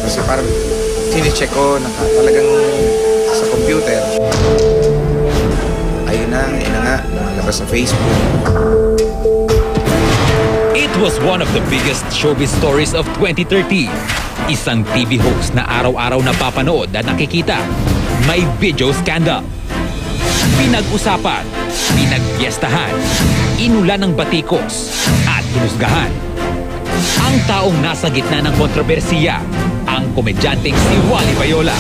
kasi parang sine-check ko talagang sa computer. Ayun na nga, nakalabas sa Facebook. It was one of the biggest showbiz stories of 2013. Isang TV host na araw-araw napapanood at nakikita. May video scandal. Pinag-usapan, pinagpiestahan, inulan ng batikos, at hinusgahan. Ang taong nasa gitna ng kontrobersiya, ang komedyanteng si Wally Bayola.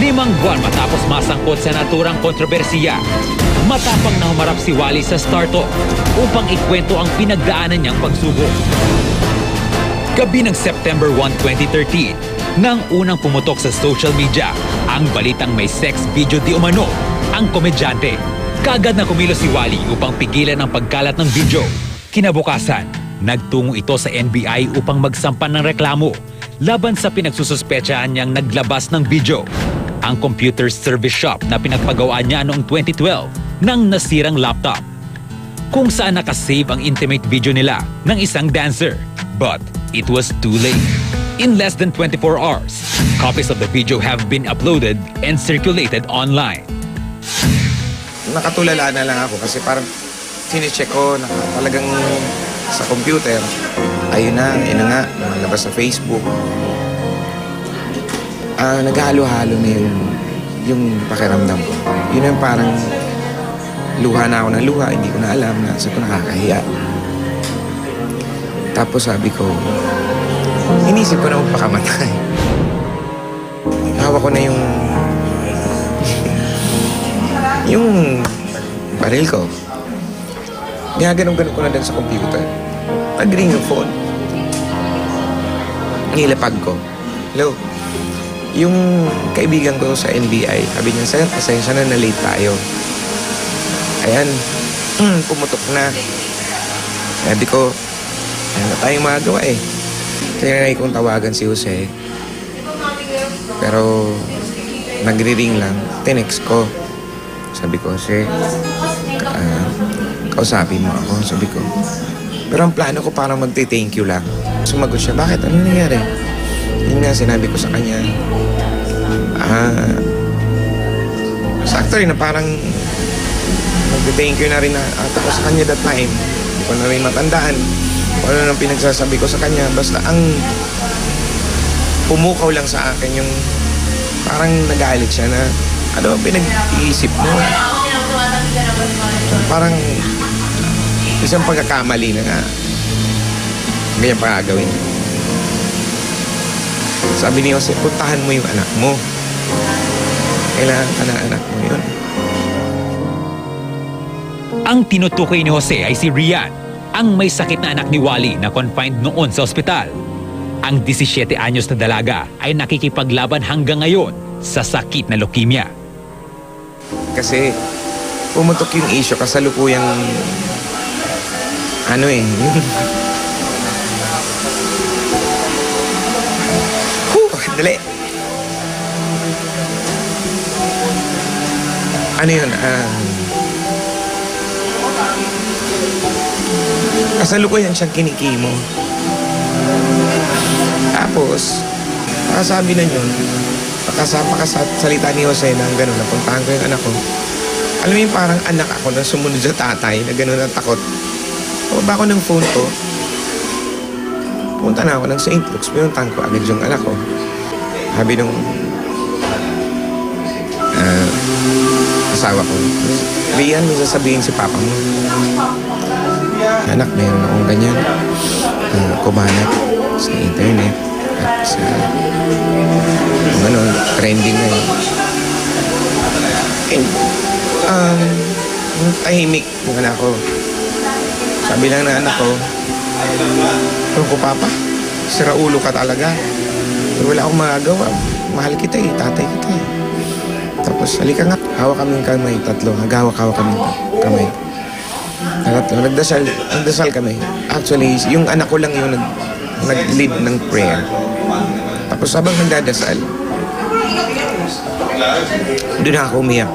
5 buwan matapos masangkot sa naturang kontrobersiya, matapang na humarap si Wally sa Star Talk upang ikwento ang pinagdaanan niyang pagsubok. Gabi ng September 1, 2013, nang unang pumutok sa social media ang balitang may sex video di umano ang komedyante. Kaagad na kumilos si Wally upang pigilan ang pagkalat ng video. Kinabukasan, nagtungo ito sa NBI upang magsampan ng reklamo laban sa pinagsususpetsahan niyang naglabas ng video. Ang computer service shop na pinagpagawaan niya noong 2012 ng nasirang laptop, kung saan nakasave ang intimate video nila ng isang dancer. But it was too late. In less than 24 hours, copies of the video have been uploaded and circulated online. Nakatulala na lang ako kasi parang sine-check ko talagang sa computer. Ayun na nga, nakalabas sa Facebook. Naghalo-halo na yung pakiramdam ko. Yun yung parang luha na ako ng luha, hindi ko na alam na sa ko nakakahiya. Tapos sabi ko, inisip ko na magpakamatay. Hawak ko na yung baril ko. Ganun-ganun ko na din sa computer. Nag-ring yung phone. Nilapag ko. Hello? Yung kaibigan ko sa NBI, sabi niya, sir, pasensya na late tayo. Ayan, pumutok na. Sabi ko, ano tayong magagawa eh. Tinanay kong tawagan si Jose. Pero, nagri-ring lang. Tinext ko. Sabi ko, Jose, kausapin mo ako. Sabi ko, pero ang plano ko parang magti-thank you lang. Sumagot siya, bakit? Ano nangyari? Yun nga, sinabi ko sa kanya, sakto rin na parang magti-thank you na rin ako sa kanya that time. Hindi ko na rin matandaan kung ano nang pinagsasabi ko sa kanya. Basta ang pumukaw lang sa akin yung parang nagalit siya na ano ang pinag-iisip mo? Parang isang pagkakamali na nga ganyan pa gagawin. Sabi ni Jose, puntahan mo yung anak mo. Kailangan ka na anak mo yun. Ang tinutukoy ni Jose ay si Rian, ang may sakit na anak ni Wally na confined noon sa ospital. Ang 17 anyos na dalaga ay nakikipaglaban hanggang ngayon sa sakit na leukemia. Kasi pumutok yung issue kasalukuyang dali. Ano yun? Kasalukuyan siyang kinikimo. Tapos, makasabi na yun, makasalita ni Jose na gano'n, napuntahan ko yung anak ko. Alam mo yung parang anak ako na sumunod sa tatay na gano'n na takot. Pababa ko ng phone ko, pumunta na ako ng St. Luke's, pinuntahan ko agad yung anak ko. Sabi nung asawa ko, Rian, may sasabihin si papa mo. Anak, mayroon akong ganyan. Kumalat sa internet at sa trending na yun. Tahimik yung anak ko. Sabi lang na anak ko, ko papa, sira ulo ka talaga. Pero wala akong magagawa. Mahal kita eh, tatay kita eh. Tapos, halika nga. Hawak kami ng kamay, tatlo. Hagawak-hawak kami ng kamay. Tatlo, nagdasal kami. Actually, yung anak ko lang yung nag-lead ng prayer. Tapos, habang nagdadasal, doon ako umiyak.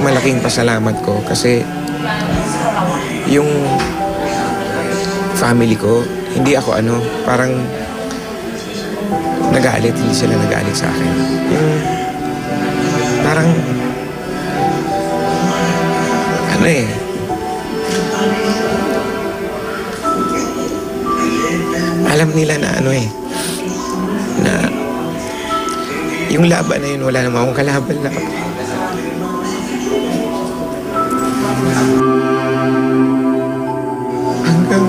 Malaking pasalamat ko kasi yung family ko, hindi ako parang nagalit, hindi sila nagalit sa akin. Yung parang ano eh, alam nila na ano eh, na yung laban na yun, wala naman akong kalaban na. Hanggang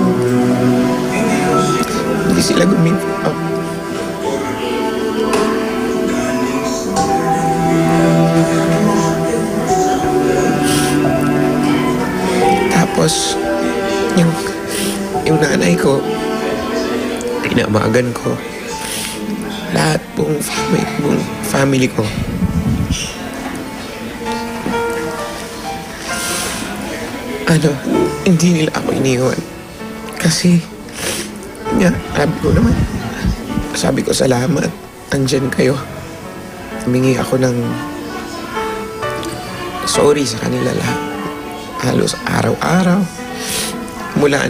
hindi sila guminto. Tapos, yung nanay ko, tinamagan ko. Lahat buong family ko. Ano, hindi nila ako iniwan. Kasi, nga, sabi ko salamat, andyan kayo. Humingi ako ng sorry sa kanila lahat. Halos araw-araw. Mula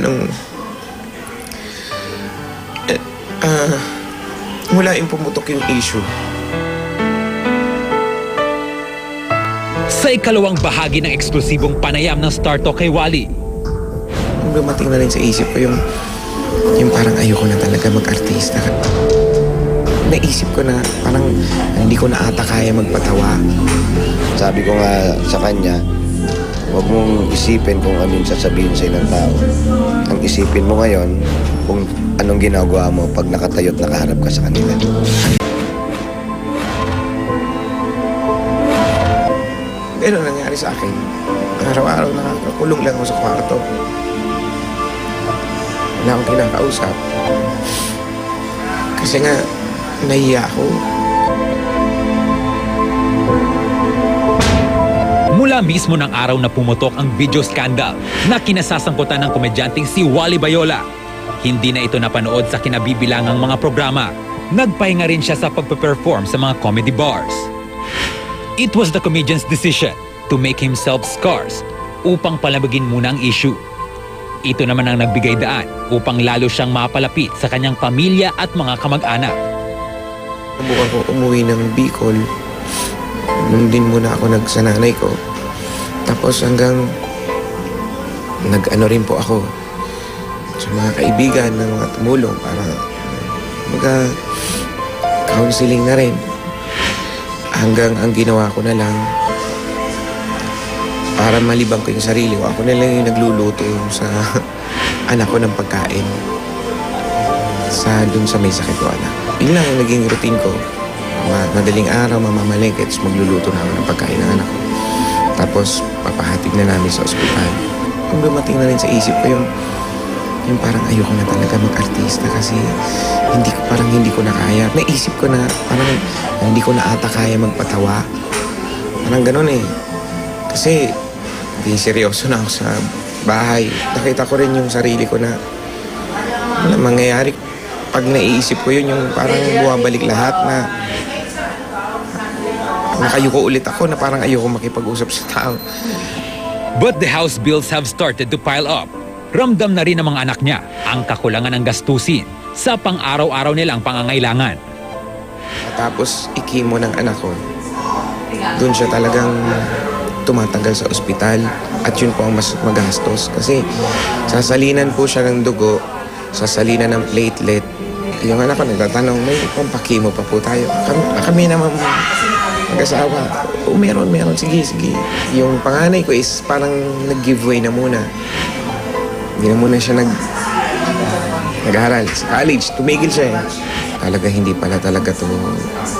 mula yung pumutok yung issue. Sa ikalawang bahagi ng eksklusibong panayam ng Star Talk kay Wally, Nung dumating na rin sa isip ko yung parang ayoko na talaga mag-artista. Naisip ko na parang hindi ko na ata kaya magpatawa. Sabi ko nga sa kanya, huwag mong isipin kung ano yung sasabihin sa'yo ng tao. Ang isipin mo ngayon kung anong ginagawa mo pag nakatayo't nakaharap ka sa kanila. Ganun nangyari sa akin. Araw-araw nakakakulong lang ako sa kwarto. Wala akong kinakausap. Kasi nga, nahiya ako. mula mismo ng araw na pumutok ang video scandal na kinasasangkutan ng komedyanteng si Wally Bayola, hindi na ito napanood sa kinabibilangang mga programa. Nagpahinga rin siya sa pagpe-perform sa mga comedy bars. It was the comedian's decision to make himself scarce upang palabagin muna ang issue. Ito naman ang nagbigay daan upang lalo siyang mapalapit sa kanyang pamilya at mga kamag-anak. Subukan ko umuwi ng Bicol. Nung din muna ako nagsananay ko. Tapos hanggang nag-ano rin po ako sa mga kaibigan ng mga tumulong para mag-counseling na rin. Hanggang ang ginawa ko na lang para malibang ko yung sarili ko. Ako na lang yung nagluluto sa anak ko ng pagkain. Dun sa may sakit ko anak. Yun lang yung naging routine ko. Madaling araw, mamamalengke, tapos magluluto na ako ng pagkain ng anak ko. Tapos papahatid na namin sa ospital. Kung dumating na rin sa isip ko yung parang ayoko na talaga mag-artista kasi hindi ko na kaya. Naisip ko na parang hindi ko na ata kaya magpatawa. Parang ganun eh. Kasi hindi seryoso na ako sa bahay. Nakita ko rin yung sarili ko na mangyayari. Pag naiisip ko yun, yung parang buwabalik lahat na nakayuko ulit ako na parang ayoko makipag-usap sa tao. But the house bills have started to pile up. Ramdam na rin ng mga anak niya ang kakulangan ng gastusin sa pang-araw-araw nilang pangangailangan. Tapos ikimo ng anak ko. Doon siya talagang tumatagal sa ospital at yun po ang mas magastos kasi sasalinan po siya ng dugo, sasalinan ng platelet. Yung anak ko nagtatanong, may pampakimo pa po tayo. Kami naman mag-asawa, meron, sige. Yung panganay ko is parang nag-giveaway na muna. Hindi na muna siya nag-aaral. Sa college, tumigil siya eh. Talaga hindi pala talaga to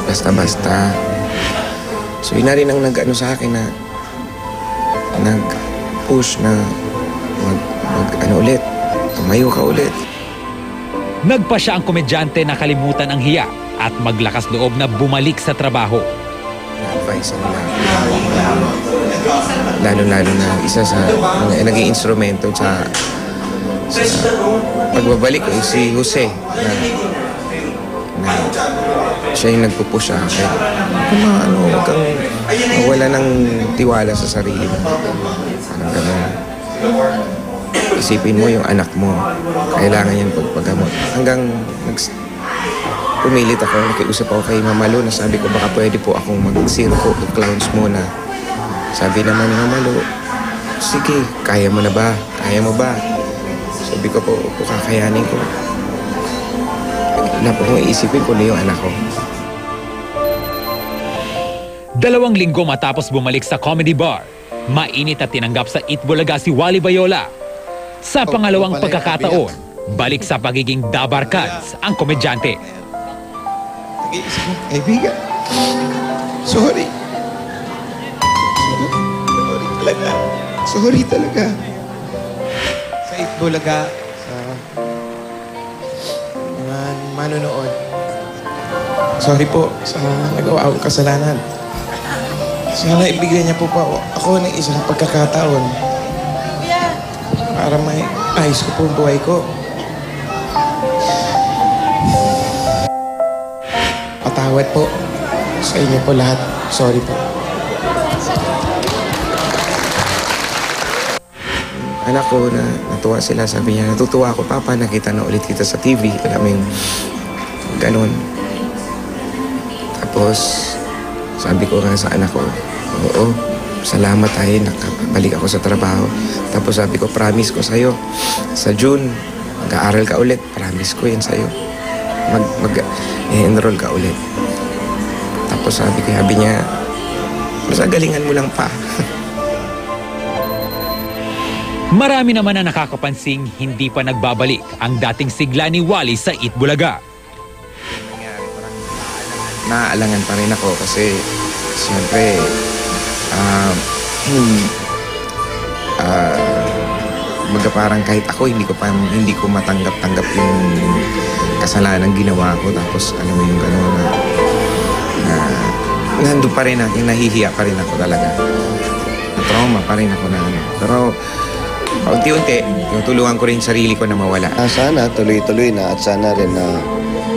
basta-basta. So yun na rin ang nag-ano sa akin na nag-push na mag-ano ulit, tumayo ka ulit. Nagpa siya ang komedyante na kalimutan ang hiya at maglakas loob na bumalik sa trabaho. Na-advise nila. Lalo-lalo na isa sa mga naging instrumento sa pagbabalik ko si Jose na siya yung nagpupush sa akin. Huwag kang mawala ng tiwala sa sarili mo. Parang gano'n. Isipin mo yung anak mo. Kailangan yan pagpagamot. Hanggang pumilit ako, nakiusap ako kay Mama Lu na sabi ko baka pwede po akong mag-circo of clowns muna. Sabi naman ni Mama Lu, sige, kaya mo na ba? Kaya mo ba? Sabi ko po, kakayanin ko. Wala po kung iisipin ko na yung anak ko. 2 linggo matapos bumalik sa comedy bar, mainit at tinanggap sa Itbulaga si Wally Bayola. Sa pangalawang pagkakataon, balik sa pagiging dabarkads ang komedyante. Nag-iisip ko, kaibigan, sorry. Sorry talaga. Sa Itbulaga, sa mga manonood. Sorry po sa nagawa akong kasalanan. Sana ibigay niya po ako ng isang pagkakataon para may ayos ko po ang buhay ko. Patawad po sa inyo po lahat. Sorry po. Anak ko na natuwa sila, sabi niya, natutuwa ako, Papa, nakita na ulit kita sa TV. Alaming ganun. Tapos, sabi ko nga sa anak ko, oo, salamat tayo, nakabalik ako sa trabaho. Tapos sabi ko, promise ko sa'yo, sa June, mag-aaral ka ulit. Promise ko yan sa'yo. Mag-enroll ka ulit. Tapos sabi niya, basta galingan mo lang pa. Marami naman na nakakapansing hindi pa nagbabalik ang dating sigla ni Wally sa Itbulaga. Naaalangan pa rin ako kasi siyempre baga parang kahit ako hindi ko matanggap-tanggap yung kasalanan ginawa ko, tapos alam mo yung gano'n na nandun pa rin ako, nahihiya pa rin ako talaga, na trauma pa rin ako na ano. Pero unti-unti tinutulungan ko rin sarili ko na mawala. Sana tuloy-tuloy na at sana rin na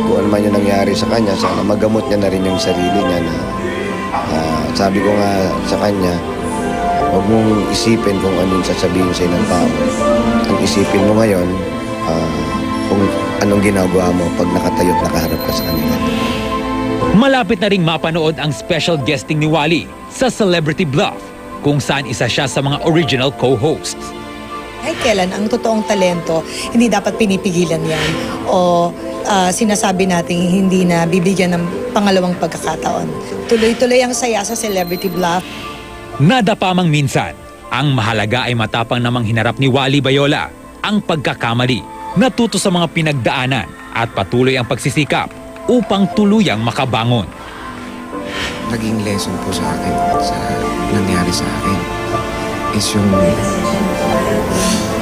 kung ano man yung nangyari sa kanya, sana magamot niya na rin yung sarili niya na sabi ko nga sa kanya, huwag mong isipin kung ano yung sasabihin sa'yo ng tao. Ang isipin mo ngayon, kung anong ginagawa mo pag nakatayo at nakaharap ka sa kanila. Malapit na ring mapanood ang special guesting ni Wally sa Celebrity Bluff, kung saan isa siya sa mga original co-hosts. Kahit kailan, ang totoong talento, hindi dapat pinipigilan yan o sinasabi natin hindi na bibigyan ng pangalawang pagkakataon. Tuloy-tuloy ang saya sa Celebrity Bluff. Nadapa mang minsan, ang mahalaga ay matapang namang hinarap ni Wally Bayola ang pagkakamali, natuto sa mga pinagdaanan at patuloy ang pagsisikap upang tuluyang makabangon. Naging lesson po sa akin sa nangyari sa akin is yung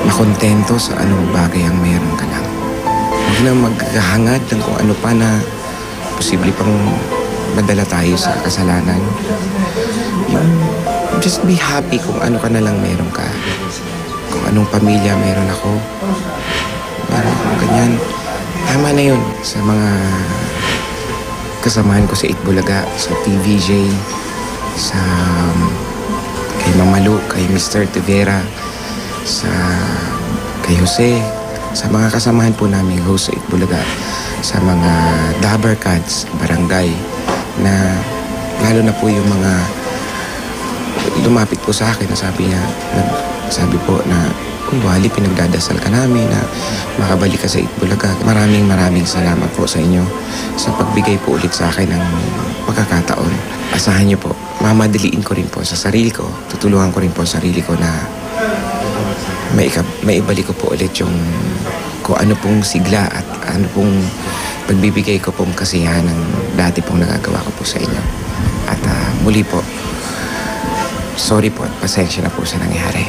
makontento sa anong bagay ang meron ka lang. Huwag na maghahangad ng kung ano pa na posible pang madala tayo sa kasalanan. Yung just be happy kung ano ka na lang meron ka. Kung anong pamilya meron ako. Meron akong ganyan. Tama na yun sa mga kasamahan ko sa Itbulaga, sa TVJ, sa kay Mama Lu, kay Mr. Tevera, kay Jose, sa mga kasamahan po namin host sa Itbulaga, sa mga dabarkads, barangay, na lalo na po yung mga lumapit po sa akin na sabi po na, Uy, Wally, pinagdadasal ka namin na makabalik ka sa Itbulaga. Maraming salamat po sa inyo sa pagbigay po ulit sa akin ng pagkakataon. Asahan niyo po, mamadaliin ko rin po sa sarili ko. Tutulungan ko rin po sa sarili ko na maibalik ko po ulit yung kung ano pong sigla at ano pong pagbibigay ko pong kasiyahan ng dati pong nagagawa ko po sa inyo. At muli po, sorry po at pasensya na po sa nangyari.